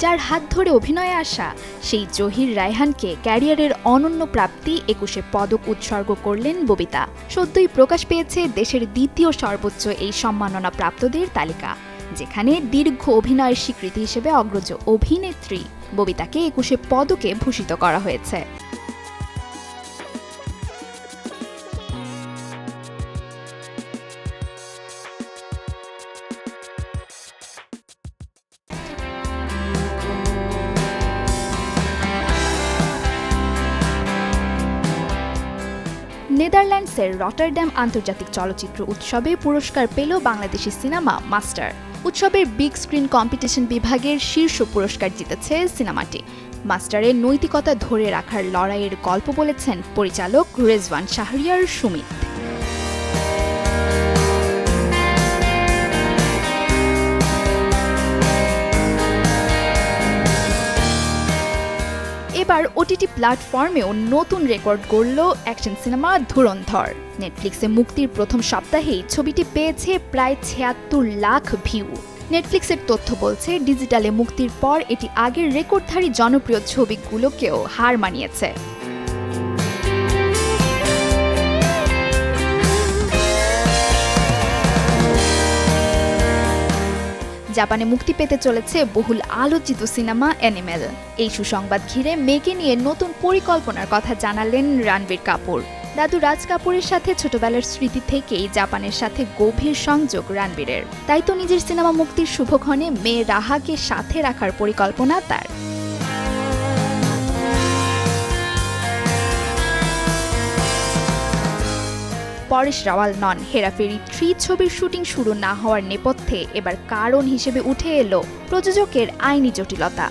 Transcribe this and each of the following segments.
যার হাত ধরে অভিনয়ে আসা সেই জহির রায়হানকে ক্যারিয়ারের অনন্য প্রাপ্তি ২১ পদক উৎসর্গ করলেন ববিতা। সদ্যই প্রকাশ পেয়েছে দেশের দ্বিতীয় সর্বোচ্চ এই সম্মাননা প্রাপ্তদের তালিকা, যেখানে দীর্ঘ অভিনয়ের স্বীকৃতি হিসেবে অগ্রজ অভিনেত্রী ববিতাকে ২১ পদকে ভূষিত করা হয়েছে। নেদারল্যান্ডসের রটারড্যাম আন্তর্জাতিক চলচ্চিত্র উৎসবে পুরস্কার পেল বাংলাদেশি সিনেমা মাস্টার। উৎসবের বিগ স্ক্রিন কম্পিটিশন বিভাগের শীর্ষ পুরস্কার জিতেছে সিনেমাটি। মাস্টারের নৈতিকতা ধরে রাখার লড়াইয়ের গল্প বলেছেন পরিচালক রেজওয়ান শাহরিয়ার সুমিত। এবার ওটিটি প্ল্যাটফর্মেও নতুন রেকর্ড গড়ল অ্যাকশন সিনেমা ধুরন্ধর। নেটফ্লিক্সে মুক্তির প্রথম সপ্তাহেই ছবিটি পেয়েছে প্রায় ৭৬ লাখ ভিউ। নেটফ্লিক্সের তথ্য বলছে, ডিজিটালে মুক্তির পর এটি আগের রেকর্ডধারী জনপ্রিয় ছবিগুলোকেও হার মানিয়েছে। জাপানে মুক্তি পেতে চলেছে বহুল আলোচিত সিনেমা অ্যানিমেল। এই সুসংবাদ ঘিরে মেয়েকে নিয়ে নতুন পরিকল্পনার কথা জানালেন রণবীর কাপুর। দাদু রাজ কাপুরের সাথে ছোটবেলার স্মৃতি থেকেই জাপানের সাথে গভীর সংযোগ রণবীরের, তাই তো নিজের সিনেমা মুক্তির শুভক্ষণে মেয়ে রাহাকে সাথে রাখার পরিকল্পনা তার। পরেশ রাওয়াল নন, হেরাফেরি ৩ ছবির শুটিং শুরু না হওয়ার নেপথ্যে এবার কারণ হিসেবে উঠে এলো প্রযোজকের আইনি জটিলতা।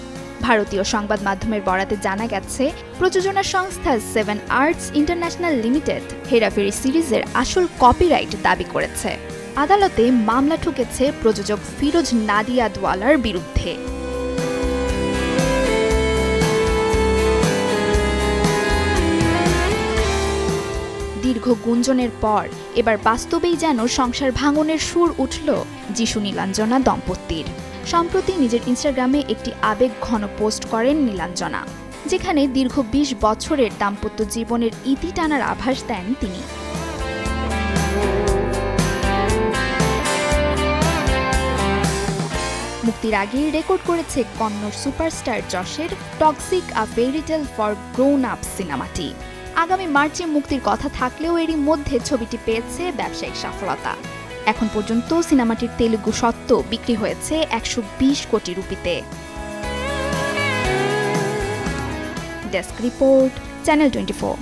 ভারতীয় সংবাদ মাধ্যমের বরাতে জানা গেছে, প্রযোজনা সংস্থা 7 আর্টস ইন্টারন্যাশনাল লিমিটেড হেরাফেরি সিরিজের আসল কপিরাইট দাবি করেছে। আদালতে মামলা ঠুকেছে প্রযোজক ফিরোজ নাদিয়াদওয়ালার বিরুদ্ধে। দীর্ঘ গুঞ্জনের পর এবার বাস্তবেই যেন সংসার ভাঙনের সুর উঠল যিশু নীলাঞ্জনা দম্পতির। সম্প্রতি নিজের ইনস্টাগ্রামে একটি আবেগঘন পোস্ট করেন নীলাঞ্জনা, যেখানে দীর্ঘ ২০ বছরের দাম্পত্য জীবনের ইতি টানার আভাস দেন তিনি। মুক্তির আগেই রেকর্ড করেছে কন্নড় সুপারস্টার যশের toxic a fairy tale for grown up সিনেমাটি। আগামী মার্চে মুক্তির কথা থাকলেও এরই মধ্যে ছবিটি পেয়েছে ব্যবসায়িক সফলতা। এখন পর্যন্ত সিনেমাটির তেলুগু স্বত্ব বিক্রি হয়েছে ১২০ কোটি রুপিতে। Desk report, channel 24।